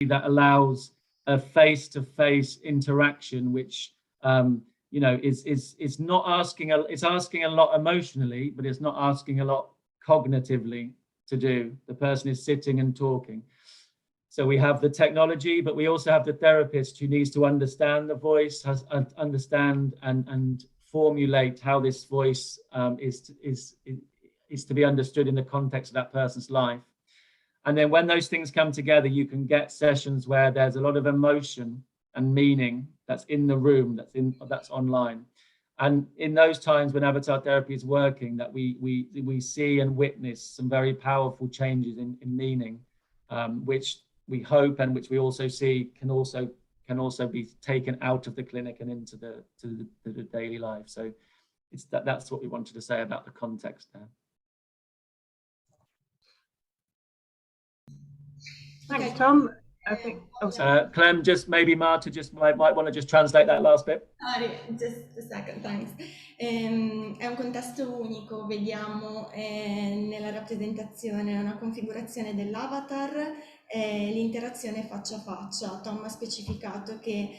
that allows a face-to-face interaction, which you know, is not asking it's asking a lot emotionally, but it's not asking a lot cognitively to do. The person is sitting and talking. So we have the technology, but we also have the therapist who needs to understand the voice, understand and formulate how this voice is to be understood in the context of that person's life. And then when those things come together, you can get sessions where there's a lot of emotion and meaning that's in the room, that's online. And in those times when avatar therapy is working, that we see and witness some very powerful changes in meaning, which we hope and which we also see can also be taken out of the clinic and into the daily life. So that's what we wanted to say about the context there. Thanks, Tom. I think. Oh, sorry. Clem, just maybe Marta just might want to just translate that last bit. Just a second, thanks. È un contesto unico, vediamo nella rappresentazione una configurazione dell'avatar, l'interazione faccia a faccia. Tom ha specificato che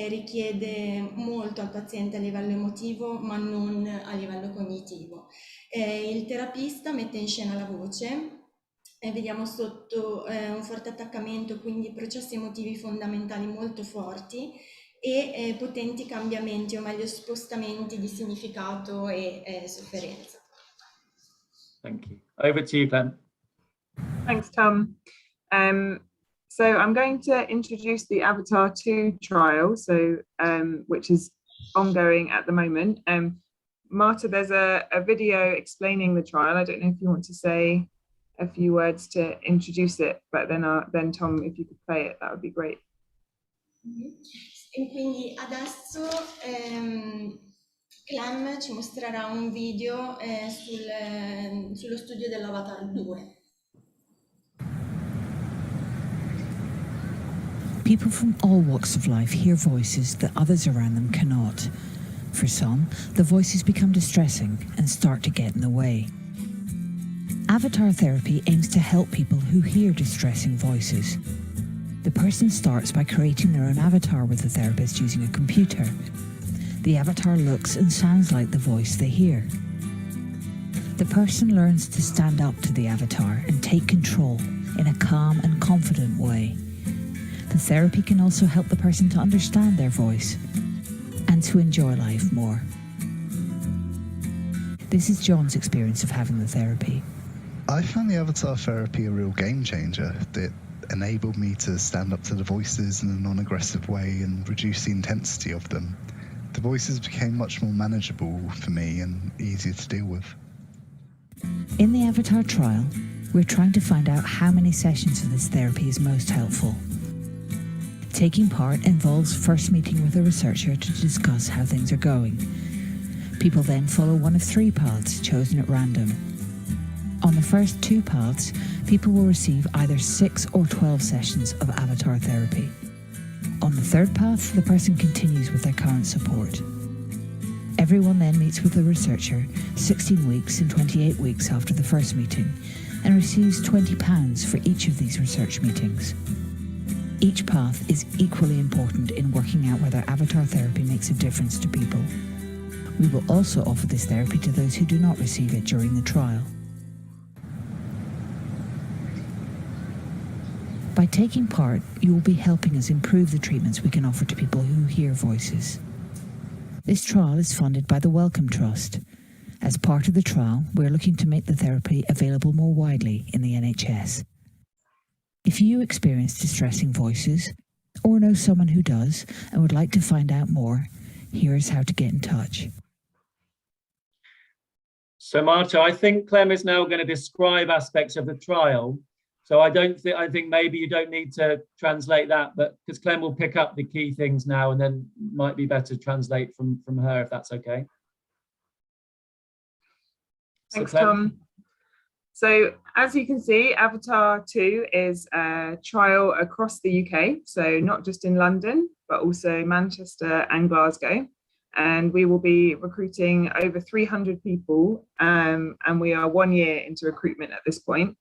richiede molto al paziente a livello emotivo, ma non a livello cognitivo. Il terapista mette in scena la voce. Vediamo sotto un forte attaccamento, quindi processi emotivi fondamentali molto forti e potenti cambiamenti, o meglio spostamenti di significato e sofferenza. Thank you. Over to you, Clem. Thanks, Tom. So I'm going to introduce the Avatar 2 trial, which is ongoing at the moment. Marta, there's a video explaining the trial. I don't know if you want to say a few words to introduce it, but then Tom, if you could play it, that would be great. E quindi adesso Clem ci mostrerà un video sullo studio dell'Avatar 2. People from all walks of life hear voices that others around them cannot. For some, the voices become distressing and start to get in the way. Avatar therapy aims to help people who hear distressing voices. The person starts by creating their own avatar with the therapist using a computer. The avatar looks and sounds like the voice they hear. The person learns to stand up to the avatar and take control in a calm and confident way. The therapy can also help the person to understand their voice and to enjoy life more. This is John's experience of having the therapy. I found the avatar therapy a real game changer that enabled me to stand up to the voices in a non-aggressive way and reduce the intensity of them. The voices became much more manageable for me and easier to deal with. In the Avatar trial, we're trying to find out how many sessions of this therapy is most helpful. Taking part involves first meeting with a researcher to discuss how things are going. People then follow one of 3 paths chosen at random. On the first 2 paths, people will receive either 6 or 12 sessions of avatar therapy. On the 3rd path, the person continues with their current support. Everyone then meets with the researcher 16 weeks and 28 weeks after the first meeting and receives £20 for each of these research meetings. Each path is equally important in working out whether avatar therapy makes a difference to people. We will also offer this therapy to those who do not receive it during the trial. By taking part, you will be helping us improve the treatments we can offer to people who hear voices. This trial is funded by the Wellcome Trust. As part of the trial, we're looking to make the therapy available more widely in the NHS. If you experience distressing voices, or know someone who does and would like to find out more, here's how to get in touch. So Marta, I think Clem is now going to describe aspects of the trial. So I think maybe you don't need to translate that, but because Clem will pick up the key things now and then might be better to translate from her, if that's okay. Thanks, Tom. So as you can see, Avatar 2 is a trial across the UK, so not just in London, but also Manchester and Glasgow. And we will be recruiting over 300 people, and we are 1 year into recruitment at this point.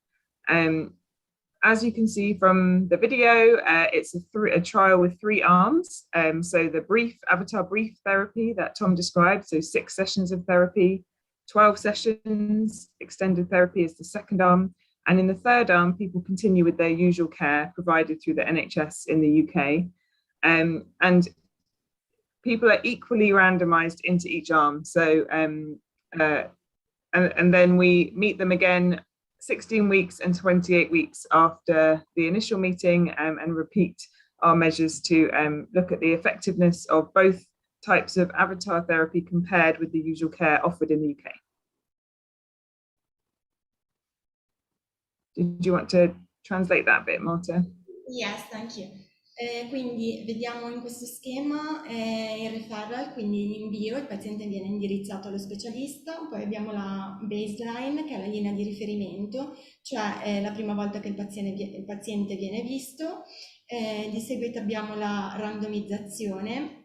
as you can see from the video, it's a trial with 3 arms. So the avatar brief therapy that Tom described, so 6 sessions of therapy, 12 sessions, extended therapy is the second arm. And in the third arm, people continue with their usual care provided through the NHS in the UK. And people are equally randomized into each arm. So, and then we meet them again 16 weeks and 28 weeks after the initial meeting, and repeat our measures to look at the effectiveness of both types of avatar therapy compared with the usual care offered in the UK. Did you want to translate that bit, Marta? Yes, thank you. Quindi vediamo in questo schema il referral, quindi l'invio, il paziente viene indirizzato allo specialista, poi abbiamo la baseline che è la linea di riferimento, cioè la prima volta che il paziente viene visto, di seguito abbiamo la randomizzazione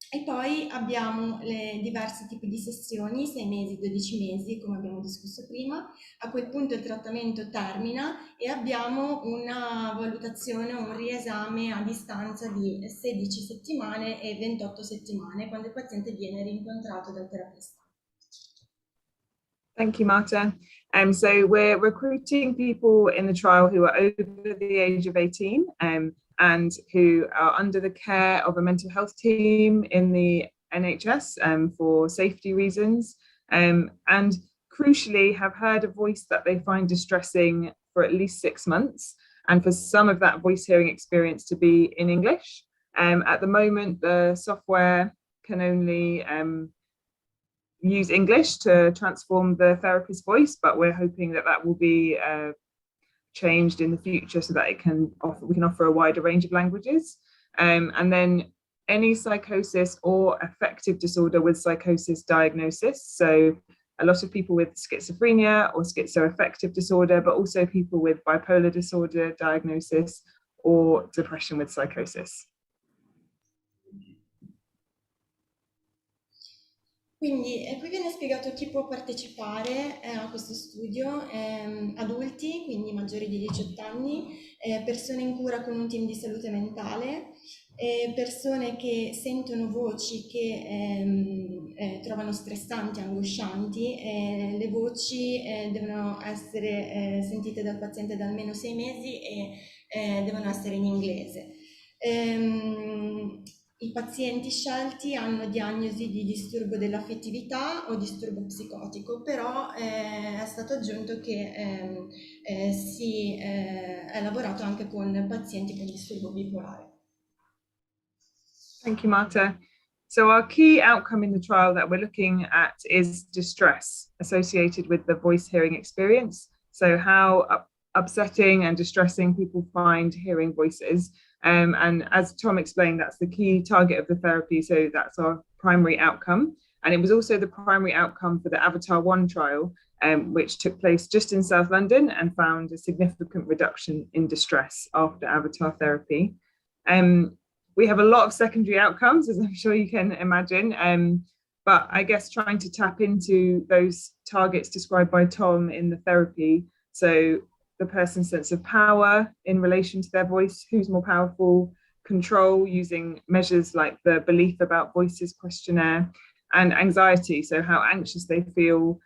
e poi abbiamo le diversi tipi di sessioni, 6 mesi, 12 mesi, come abbiamo discusso prima. A quel punto il trattamento termina e abbiamo una valutazione, un riesame a distanza di 16 settimane e 28 settimane, quando il paziente viene rincontrato dal terapista. Thank you, Marta. So we're recruiting people in the trial who are over the age of 18 and who are under the care of a mental health team in the NHS for safety reasons, and crucially have heard a voice that they find distressing for at least 6 months, and for some of that voice hearing experience to be in English. At the moment, the software can only use English to transform the therapist's voice, but we're hoping that that will be changed in the future so that we can offer a wider range of languages. And then any psychosis or affective disorder with psychosis diagnosis. So a lot of people with schizophrenia or schizoaffective disorder, but also people with bipolar disorder diagnosis or depression with psychosis. Quindi qui viene spiegato chi può partecipare a questo studio: adulti, quindi maggiori di 18 anni, persone in cura con un team di salute mentale, persone che sentono voci che trovano stressanti, angoscianti. Le voci devono essere sentite dal paziente da almeno 6 mesi e devono essere in inglese. I pazienti scelti hanno diagnosi di disturbo dell'affettività o disturbo psicotico, però è stato aggiunto che si è lavorato anche con pazienti con disturbo bipolare. Thank you, Marta. So our key outcome in the trial that we're looking at is distress associated with the voice hearing experience. So how upsetting and distressing people find hearing voices. And as Tom explained, that's the key target of the therapy. So that's our primary outcome. And it was also the primary outcome for the Avatar 1 trial, which took place just in South London and found a significant reduction in distress after Avatar therapy. We have a lot of secondary outcomes, as I'm sure you can imagine. But I guess trying to tap into those targets described by Tom in the therapy. So the person's sense of power in relation to their voice, who's more powerful, control using measures like the belief about voices questionnaire, and anxiety, so how anxious they feel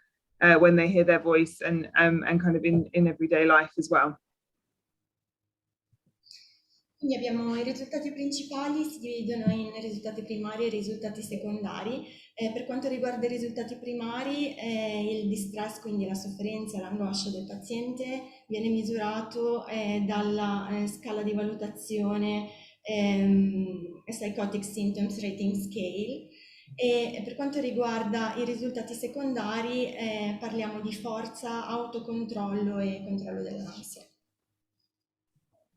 when they hear their voice, and kind of in everyday life as well. Quindi abbiamo i risultati principali, si dividono in risultati primari e risultati secondari. Per quanto riguarda i risultati primari, il distress, quindi la sofferenza e l'angoscia del paziente, viene misurato dalla scala di valutazione Psychotic Symptoms Rating Scale. E per quanto riguarda i risultati secondari, parliamo di forza, autocontrollo e controllo dell'ansia.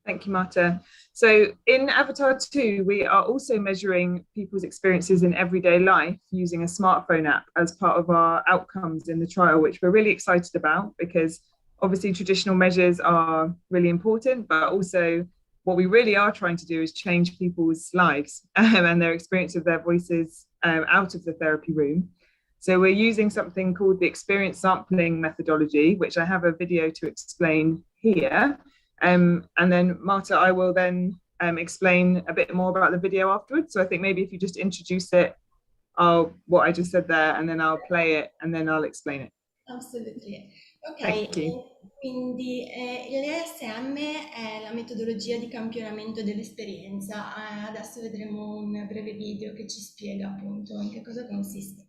Thank you, Marta. So in Avatar 2, we are also measuring people's experiences in everyday life using a smartphone app as part of our outcomes in the trial, which we're really excited about, because obviously traditional measures are really important, but also what we really are trying to do is change people's lives and their experience of their voices out of the therapy room. So we're using something called the experience sampling methodology, which I have a video to explain here. And then Marta, I will then explain a bit more about the video afterwards. So I think maybe if you just introduce it, what I just said there, and then I'll play it and then I'll explain it. Absolutely. Ok, Thank you. quindi l'ESM è la metodologia di campionamento dell'esperienza. Adesso vedremo un breve video che ci spiega appunto in che cosa consiste.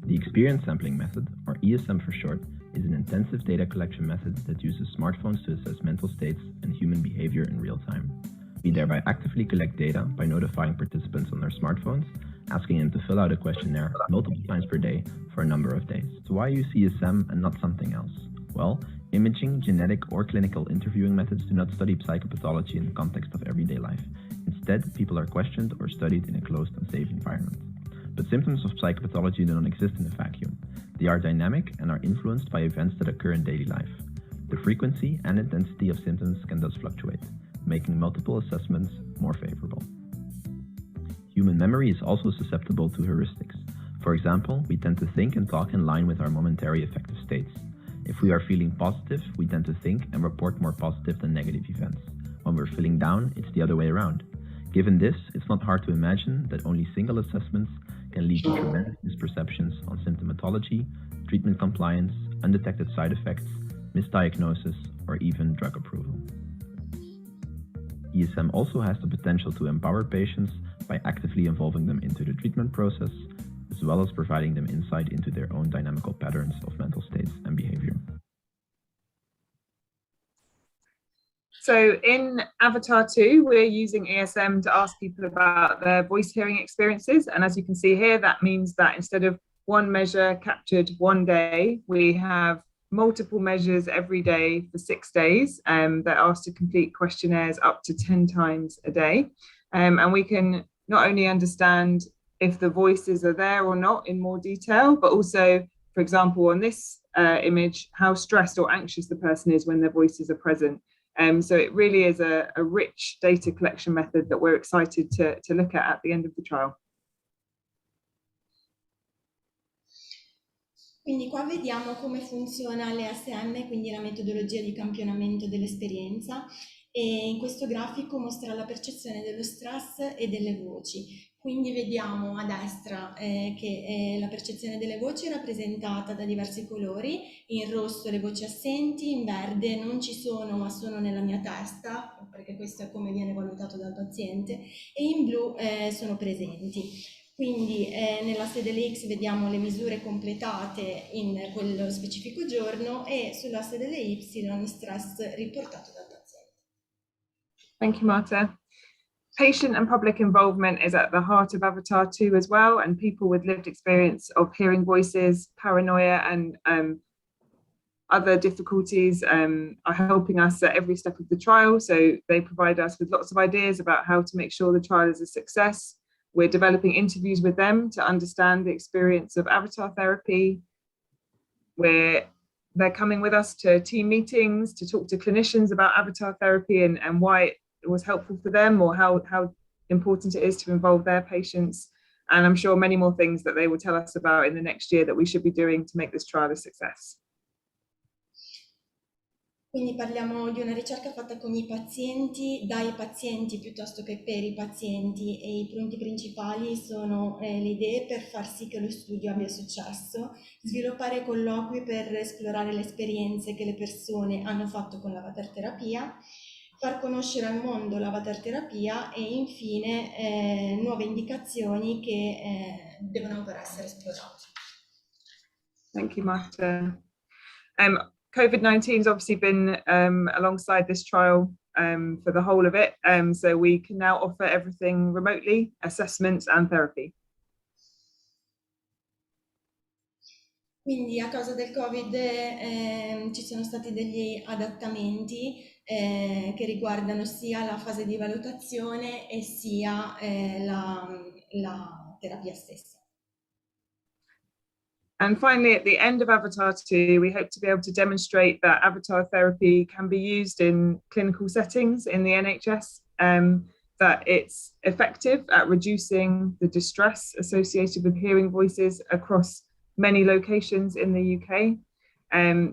The Experience Sampling Method, or ESM for short, is an intensive data collection method that uses smartphones to assess mental states and human behavior in real time. We thereby actively collect data by notifying participants on their smartphones, asking them to fill out a questionnaire multiple times per day for a number of days. So why use ESM and not something else? Well, imaging, genetic, or clinical interviewing methods do not study psychopathology in the context of everyday life. Instead, people are questioned or studied in a closed and safe environment. But symptoms of psychopathology do not exist in a vacuum. They are dynamic and are influenced by events that occur in daily life. The frequency and intensity of symptoms can thus fluctuate, making multiple assessments more favorable. Human memory is also susceptible to heuristics. For example, we tend to think and talk in line with our momentary affective states. If we are feeling positive, we tend to think and report more positive than negative events. When we're feeling down, it's the other way around. Given this, it's not hard to imagine that only single assessments can lead to tremendous misperceptions on symptomatology, treatment compliance, undetected side effects, misdiagnosis, or even drug approval. ESM also has the potential to empower patients by actively involving them into the treatment process, as well as providing them insight into their own dynamical patterns of mental states and behavior. So in Avatar 2, we're using ESM to ask people about their voice hearing experiences. And as you can see here, that means that instead of one measure captured one day, we have multiple measures every day for 6 days. They're asked to complete questionnaires up to 10 times a day. And we can not only understand if the voices are there or not in more detail, but also, for example, on this image, how stressed or anxious the person is when their voices are present. So it really is a rich data collection method that we're excited to look at the end of the trial. Quindi qua vediamo come funziona l'ESM, quindi la metodologia di campionamento dell'esperienza, e in questo grafico mostra la percezione dello stress e delle voci. Quindi vediamo a destra che la percezione delle voci è rappresentata da diversi colori: in rosso le voci assenti, in verde non ci sono ma sono nella mia testa, perché questo è come viene valutato dal paziente, e in blu sono presenti. Quindi nella scheda X vediamo le misure completate in quello specifico giorno e sulla scheda Y stress riportato dal paziente. Thank you, Marta. Patient and public involvement is at the heart of Avatar 2 as well, and people with lived experience of hearing voices, paranoia, and other difficulties are helping us at every step of the trial. So they provide us with lots of ideas about how to make sure the trial is a success. We're developing interviews with them to understand the experience of Avatar therapy. They're coming with us to team meetings to talk to clinicians about Avatar therapy and why it was helpful for them, or how important it is to involve their patients. And I'm sure many more things that they will tell us about in the next year that we should be doing to make this trial a success. Quindi parliamo di una ricerca fatta con i pazienti, dai pazienti piuttosto che per i pazienti, e i punti principali sono le idee per far sì che lo studio abbia successo, sviluppare colloqui per esplorare le esperienze che le persone hanno fatto con l'avatar terapia, far conoscere al mondo l'avatar terapia e infine nuove indicazioni che devono ancora essere esplorate. Thank you, Marta. COVID-19 has obviously been alongside this trial for the whole of it, so we can now offer everything remotely, assessments and therapy. Quindi a causa del Covid ci sono stati degli adattamenti che riguardano sia la fase di valutazione e sia la terapia stessa. And finally, at the end of Avatar 2, we hope to be able to demonstrate that Avatar therapy can be used in clinical settings in the NHS, that it's effective at reducing the distress associated with hearing voices across many locations in the UK,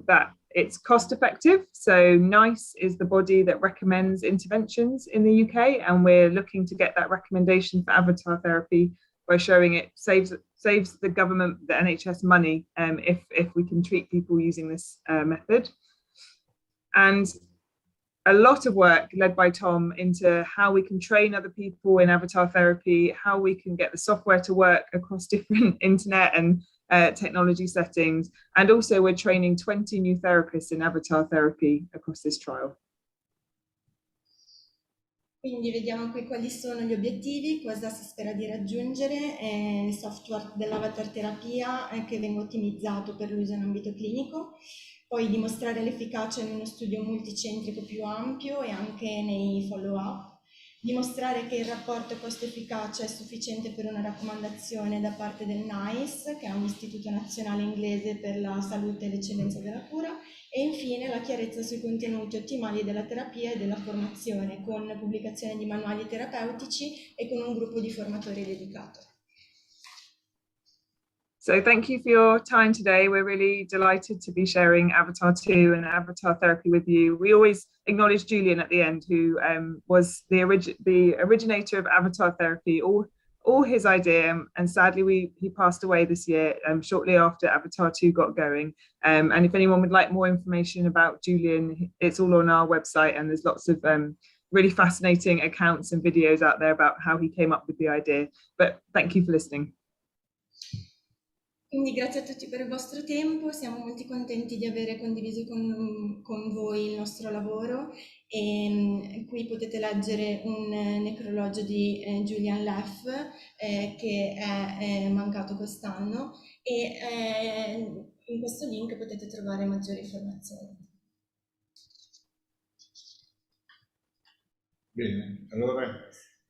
that it's cost effective. So NICE is the body that recommends interventions in the UK, and we're looking to get that recommendation for avatar therapy by showing it saves the government, the NHS money, if we can treat people using this method. And a lot of work led by Tom into how we can train other people in avatar therapy, how we can get the software to work across different internet and technology settings. And also we're training 20 new therapists in avatar therapy across this trial. Quindi vediamo qui quali sono gli obiettivi, cosa si spera di raggiungere, il software dell'avatar terapia che venga ottimizzato per l'uso in ambito clinico, poi dimostrare l'efficacia in uno studio multicentrico più ampio e anche nei follow-up, dimostrare che il rapporto costo-efficacia è sufficiente per una raccomandazione da parte del NICE, che è un istituto nazionale inglese per la salute e l'eccellenza della cura, e infine la chiarezza sui contenuti ottimali della terapia e della formazione, con pubblicazione di manuali terapeutici e con un gruppo di formatori dedicato. So thank you for your time today. We're really delighted to be sharing Avatar 2 and Avatar Therapy with you. We always acknowledge Julian at the end, who was the originator of Avatar Therapy, all his idea, and sadly he passed away this year, shortly after Avatar 2 got going. And if anyone would like more information about Julian, it's all on our website, and there's lots of really fascinating accounts and videos out there about how he came up with the idea. But thank you for listening. Quindi grazie a tutti per il vostro tempo, siamo molto contenti di avere condiviso con voi il nostro lavoro, e qui potete leggere un necrologio di Julian Leff che è mancato quest'anno, e in questo link potete trovare maggiori informazioni. Bene, allora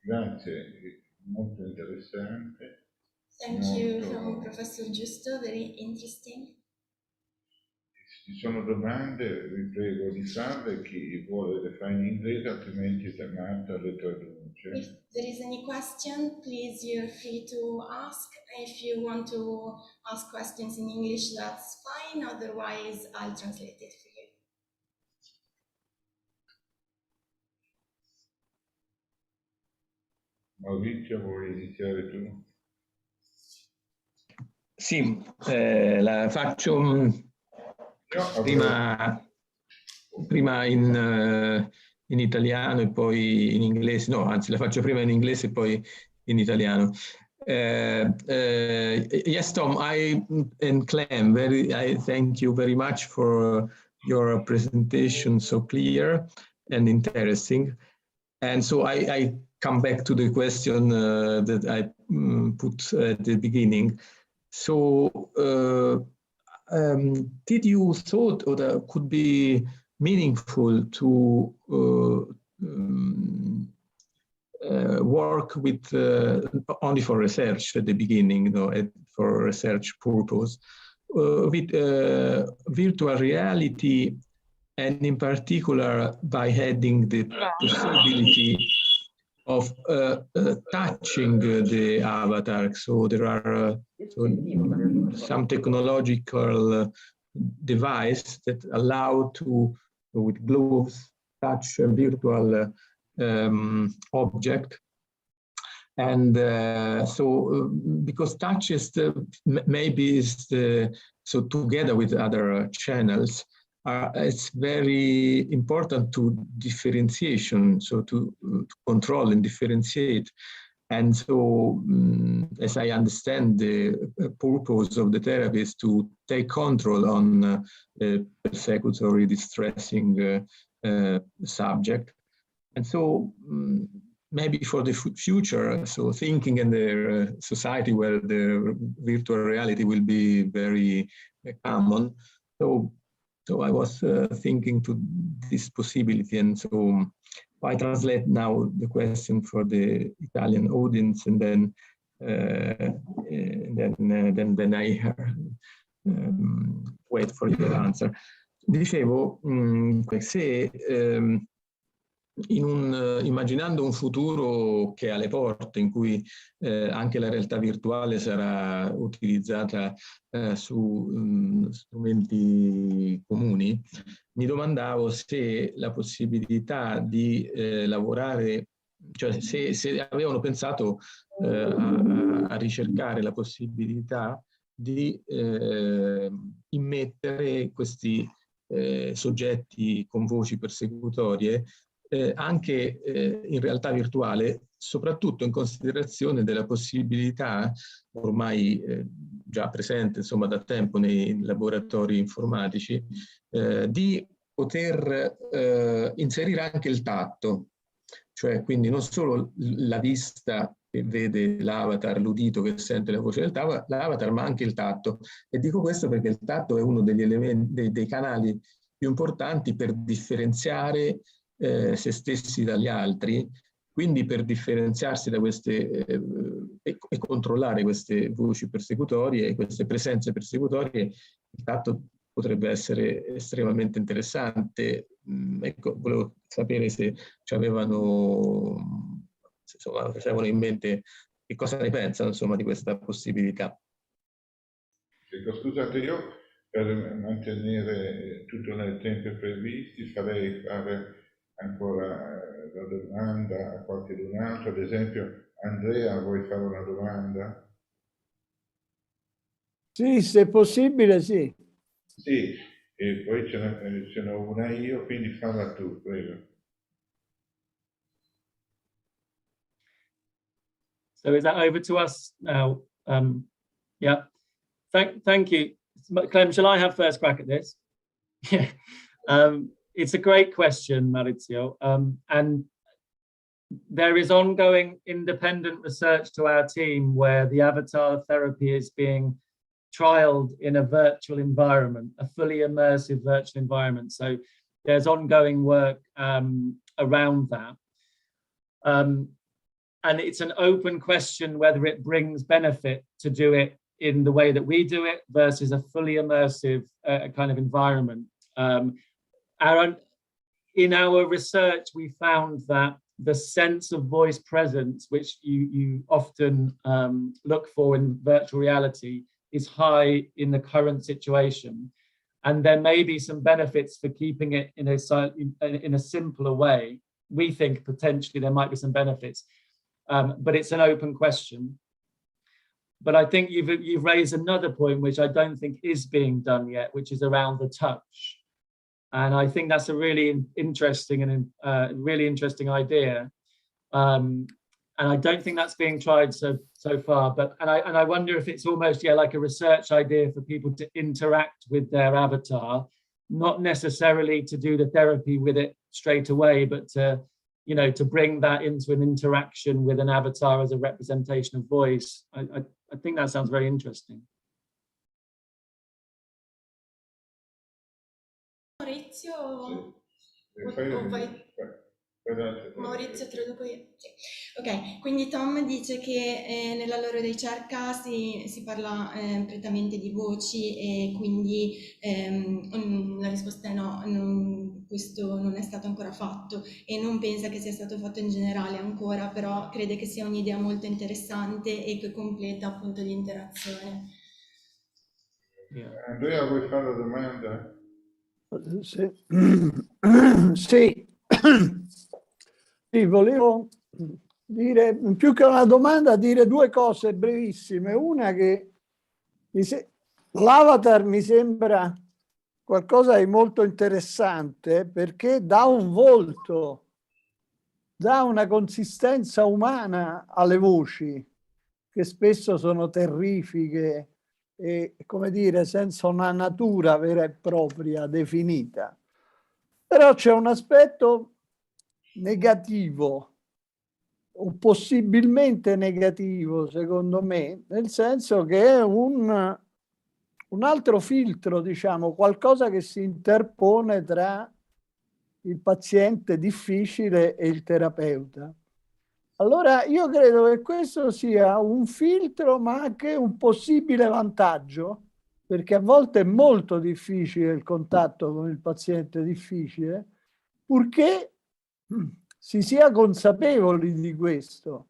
grazie, molto interessante. Thank you from Professor Giusto, very interesting. Se ci sono domande vi prego di farle, chi vuole le fa in inglese, altrimenti Marta le traduce. If there is any question, please you're free to ask. If you want to ask questions in English, that's fine, otherwise I'll translate it for you. Maurizio, vuoi iniziare tu? Sì, la faccio prima in italiano e poi in inglese, no, anzi la faccio prima in inglese e poi in italiano. Yes, Tom, and Clem, I thank you very much for your presentation, so clear and interesting. And so I come back to the question that I put at the beginning. So did you thought or that could be meaningful to work with only for research at the beginning, for research purpose, with virtual reality, and in particular by adding the possibility of touching the avatar. So there are some technological device that allow to, with gloves, touch a virtual object. And because touch is maybe is so together with other channels, it's very important to differentiation, so to control and differentiate. And so, as I understand, the purpose of the therapy is to take control on persecutory, distressing subject. And so, maybe for the future, so thinking in the society where the virtual reality will be very common. So I was thinking to this possibility, and so I translate now the question for the Italian audience, and then I wait for your answer. Dicevo, se immaginando un futuro che è alle porte, in cui anche la realtà virtuale sarà utilizzata su strumenti comuni, mi domandavo se la possibilità di lavorare, cioè se avevano pensato a ricercare la possibilità di immettere questi soggetti con voci persecutorie anche in realtà virtuale, soprattutto in considerazione della possibilità ormai già presente insomma da tempo nei laboratori informatici di poter inserire anche il tatto, cioè quindi non solo la vista che vede l'avatar, l'udito che sente la voce dell'avatar, ma anche il tatto. E dico questo perché il tatto è uno degli elementi, dei canali più importanti per differenziare se stessi dagli altri, quindi per differenziarsi da queste e controllare queste voci persecutorie e queste presenze persecutorie, il tatto potrebbe essere estremamente interessante. Ecco, volevo sapere se ci avevano, insomma, facevano in mente che cosa ne pensano, insomma, di questa possibilità. Ecco, scusate, io per mantenere tutto nei tempi previsti farei fare ancora la domanda a qualcun altro. Ad esempio, Andrea, vuoi fare una domanda? Sì, se possibile, sì. Sì, e poi ce n'ho una io, quindi falla tu, prego. So is that over to us now? Yeah. Thank you. Clem, shall I have first crack at this? Yeah. It's a great question, Maurizio. And there is ongoing independent research to our team where the avatar therapy is being trialed in a virtual environment, a fully immersive virtual environment. So there's ongoing work around that. And it's an open question whether it brings benefit to do it in the way that we do it versus a fully immersive kind of environment. In our research, we found that the sense of voice presence, which you often look for in virtual reality, is high in the current situation. And there may be some benefits for keeping it in a simpler way. We think potentially there might be some benefits, but it's an open question. But I think you've raised another point, which I don't think is being done yet, which is around the touch. And I think that's a really interesting and really interesting idea. And I don't think that's being tried so far. But I wonder if it's almost like a research idea for people to interact with their avatar, not necessarily to do the therapy with it straight away, but to bring that into an interaction with an avatar as a representation of voice. I think that sounds very interesting. Maurizio, Maurizio, traduco io. Sì. Ok, quindi Tom dice che nella loro ricerca si parla prettamente di voci e quindi la risposta è no, questo non è stato ancora fatto e non pensa che sia stato fatto in generale ancora, però crede che sia un'idea molto interessante e che completa appunto l'interazione. Yeah. Andrea, vuoi fare la domanda? Sì. Sì, volevo dire, più che una domanda, dire due cose brevissime. Una che l'avatar mi sembra qualcosa di molto interessante perché dà un volto, dà una consistenza umana alle voci, che spesso sono terrifiche e, come dire, senza una natura vera e propria definita. Però c'è un aspetto negativo, o possibilmente negativo, secondo me, nel senso che è un altro filtro, diciamo, qualcosa che si interpone tra il paziente difficile e il terapeuta. Allora io credo che questo sia un filtro, ma anche un possibile vantaggio, perché a volte è molto difficile il contatto con il paziente difficile, purché si sia consapevoli di questo,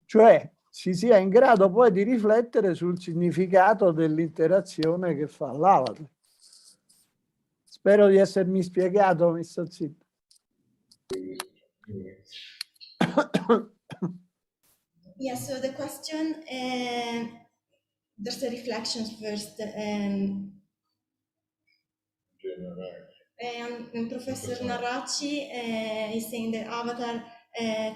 cioè si sia in grado poi di riflettere sul significato dell'interazione che fa l'avatar. Spero di essermi spiegato, mi sto zitto. Yeah, so the question, there's the reflections first. Professor Naraci is saying that avatar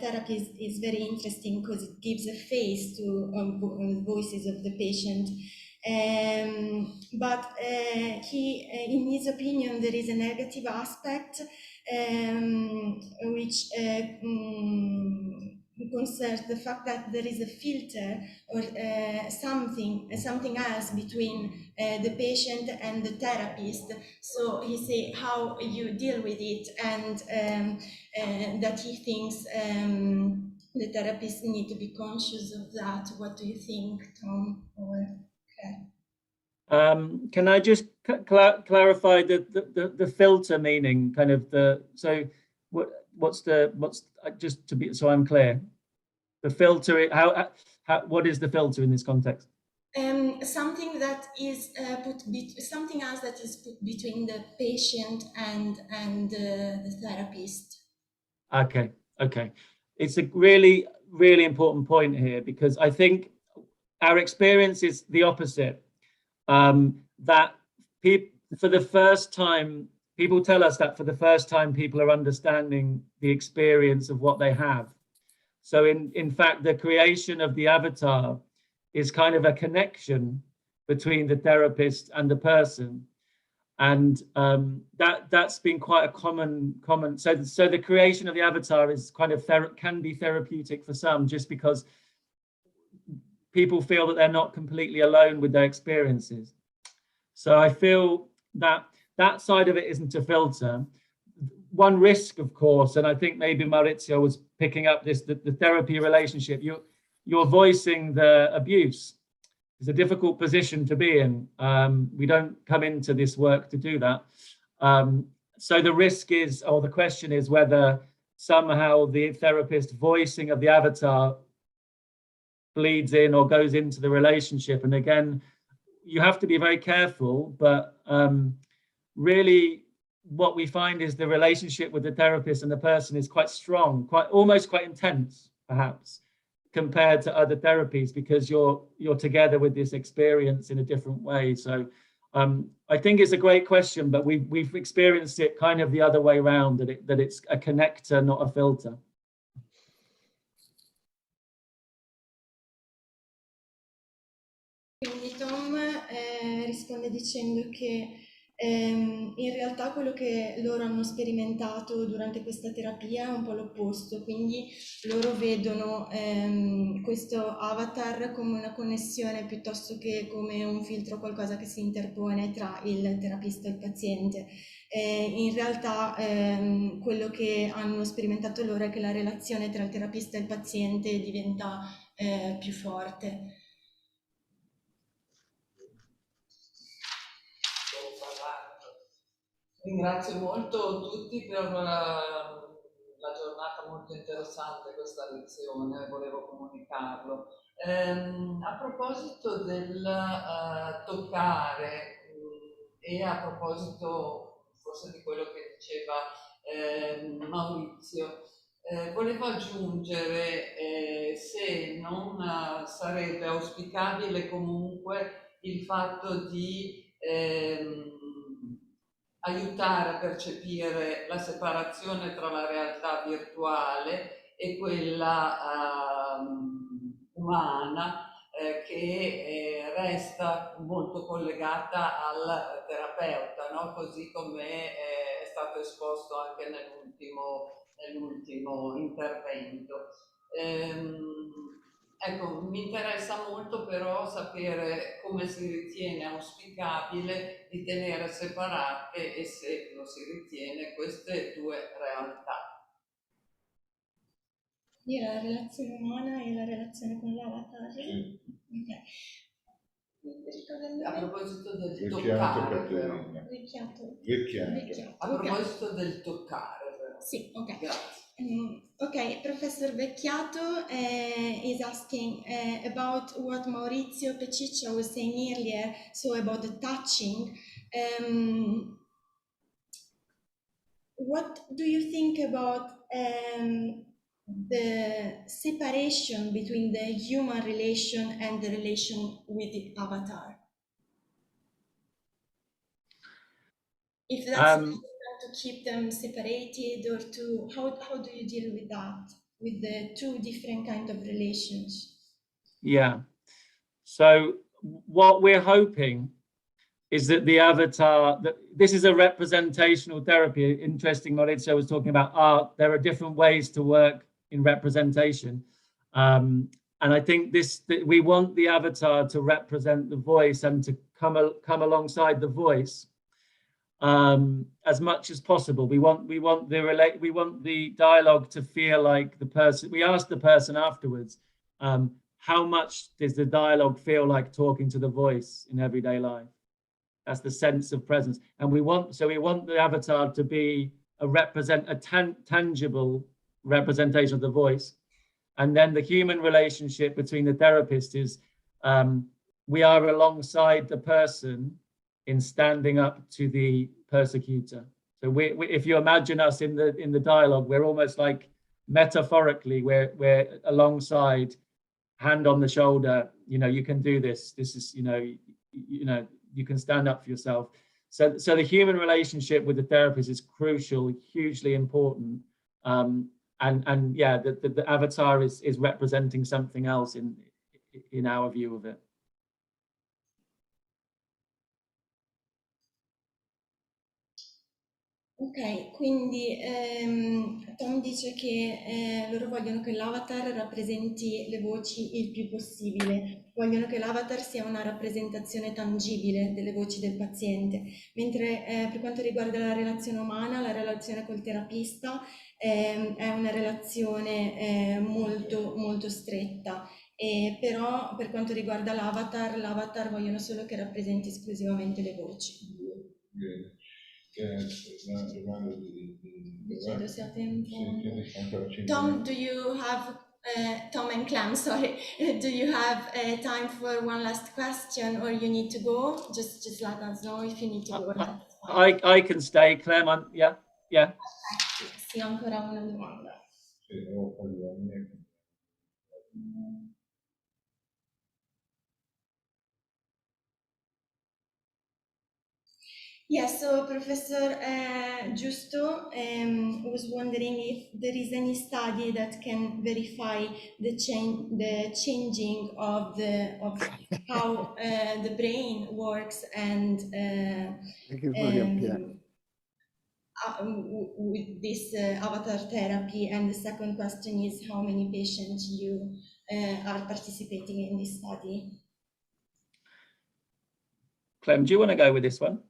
therapy is very interesting because it gives a face to voices of the patient. But he, in his opinion, there is a negative aspect which concerns the fact that there is a filter or something else between the patient and the therapist. So he say how you deal with it, and that he thinks the therapists need to be conscious of that. What do you think, Tom? Or okay. Can I just clarify the filter meaning, kind of what's just to be, so I'm clear, the filter, what is the filter in this context? Something that is something else that is put between the patient and the therapist. Okay. It's a really, really important point here, because I think our experience is the opposite. That for the first time, people tell us that for the first time, people are understanding the experience of what they have. So in fact, the creation of the avatar is kind of a connection between the therapist and the person. And that's been quite a common. So the creation of the avatar is kind of can be therapeutic for some, just because people feel that they're not completely alone with their experiences. So I feel that that side of it isn't a filter. One risk, of course, and I think maybe Maurizio was picking up this, the therapy relationship, you're voicing the abuse. It's a difficult position to be in. We don't come into this work to do that. So the risk is, or the question is, whether somehow the therapist voicing of the avatar bleeds in or goes into the relationship. And again, you have to be very careful, but really what we find is the relationship with the therapist and the person is quite strong, almost quite intense, perhaps, compared to other therapies, because you're together with this experience in a different way. So I think it's a great question, but we've experienced it kind of the other way around, that it's a connector, not a filter. Quindi Tom risponde dicendo che in realtà quello che loro hanno sperimentato durante questa terapia è un po' l'opposto, quindi loro vedono questo avatar come una connessione piuttosto che come un filtro, qualcosa che si interpone tra il terapista e il paziente. In realtà quello che hanno sperimentato loro è che la relazione tra il terapista e il paziente diventa più forte. Ringrazio molto tutti per la giornata molto interessante, questa lezione, volevo comunicarlo. A proposito del toccare e a proposito forse di quello che diceva Maurizio, volevo aggiungere se non sarebbe auspicabile comunque il fatto di aiutare a percepire la separazione tra la realtà virtuale e quella umana, che resta molto collegata al terapeuta, no? Così come è stato esposto anche nell'ultimo intervento. Ecco, mi interessa molto però sapere come si ritiene auspicabile di tenere separate, e se lo si ritiene, queste due realtà. La relazione umana e la relazione con l'avatar. Sì. Okay. A proposito del toccare, Vecchiato. A proposito del toccare, però. Sì, ok. Grazie. Okay, Professor Vecchiato is asking about what Maurizio Peciccia was saying earlier, so about the touching. What do you think about the separation between the human relation and the relation with the avatar? If that's important to keep them separated, or to how do you deal with that, with the two different kind of relations? Yeah. So what we're hoping is that the avatar, that this is a representational therapy. Interesting, Maurizio was talking about art. There are different ways to work in representation. And I think we want the avatar to represent the voice and to come alongside the voice as much as possible. We want the dialogue to feel like the person. We ask the person afterwards, how much does the dialogue feel like talking to the voice in everyday life? That's the sense of presence, and we want the avatar to be a tangible representation of the voice, and then the human relationship between the therapist is we are alongside the person in standing up to the persecutor. So if you imagine us in the dialogue, we're almost like metaphorically we're alongside, hand on the shoulder. You can do this. This is you can stand up for yourself. So the human relationship with the therapist is crucial, hugely important. And yeah, the avatar is representing something else in our view of it. Ok, quindi Tom dice che loro vogliono che l'avatar rappresenti le voci il più possibile, vogliono che l'avatar sia una rappresentazione tangibile delle voci del paziente, mentre per quanto riguarda la relazione umana, la relazione col terapista è una relazione molto molto stretta. Però per quanto riguarda l'avatar vogliono solo che rappresenti esclusivamente le voci. Una domanda di Chiedo se ha tempo. Sì, ancora 5 Tom, minuti. do you have Tom and Clem, sorry, do you have time for one last question, or you need to go? Just let us know if you need to go. I can stay, Clem. Yeah. Sì, ancora una domanda. Sì, Yes, so Professor Giusto was wondering if there is any study that can verify the changing of how the brain works and with this avatar therapy. And the second question is how many patients you are participating in this study? Clem, do you want to go with this one?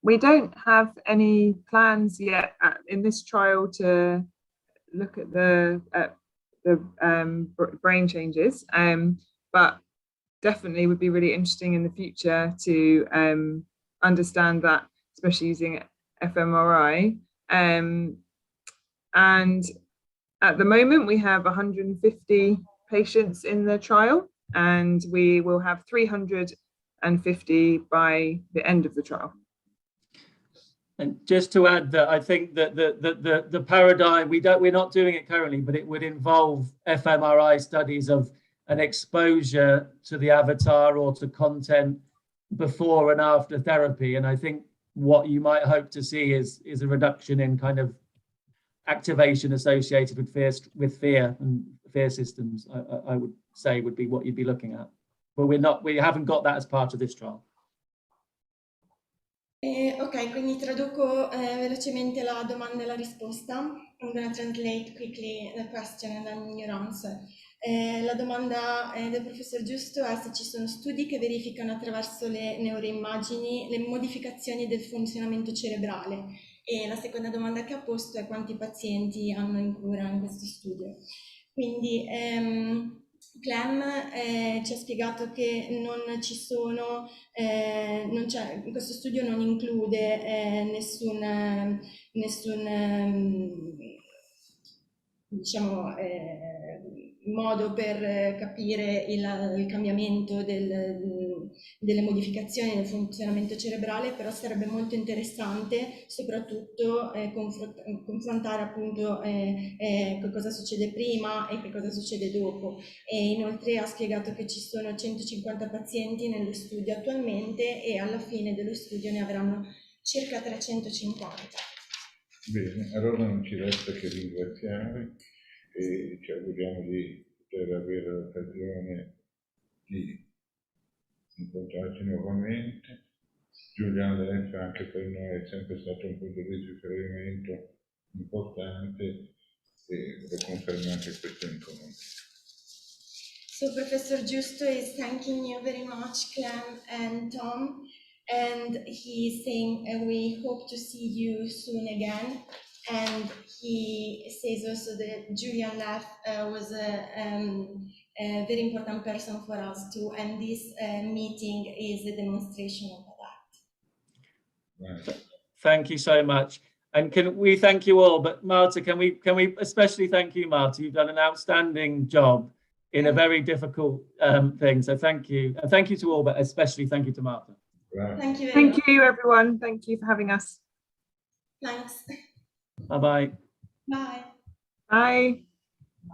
We don't have any plans yet in this trial to look at the brain changes, but definitely would be really interesting in the future to understand that, especially using fMRI. And at the moment we have 150 patients in the trial, and we will have 350 by the end of the trial. And just to add that I think that the paradigm, we're not doing it currently, but it would involve fMRI studies of an exposure to the avatar or to content before and after therapy. And I think what you might hope to see is a reduction in kind of activation associated with fear and fear systems. I would say would be what you'd be looking at, but we haven't got that as part of this trial. Ok, quindi traduco velocemente la domanda e la risposta. I'm going to translate quickly the question and then your answer. La domanda del professor Giusto è se ci sono studi che verificano attraverso le neuroimmagini le modificazioni del funzionamento cerebrale, e la seconda domanda che ha posto è quanti pazienti hanno in cura in questo studio. Quindi Clem ci ha spiegato che non ci sono, questo studio non include nessun diciamo, modo per capire il cambiamento delle modificazioni del funzionamento cerebrale, però sarebbe molto interessante soprattutto confrontare appunto che cosa succede prima e che cosa succede dopo. E inoltre ha spiegato che ci sono 150 pazienti nello studio attualmente e alla fine dello studio ne avranno circa 350. Bene, allora non ci resta che ringraziare e ci auguriamo di poter avere l'occasione di incontrarci nuovamente. Julian Leff anche per noi è sempre stato un punto di riferimento importante e lo conferma anche questo incontro. So Professor Giusto is thanking you very much, Clem and Tom, and he's saying we hope to see you soon again. And he says also that Julian Leff was a very important person for us too, and this meeting is a demonstration of that. Right. Thank you so much. And can we thank you all, but Marta, can we especially thank you, Marta? You've done an outstanding job in a very difficult thing. So thank you. And thank you to all, but especially thank you to Marta. Right. Thank you very much. Thank you, everyone. Thank you for having us. Thanks. Bye-bye. Bye. Bye.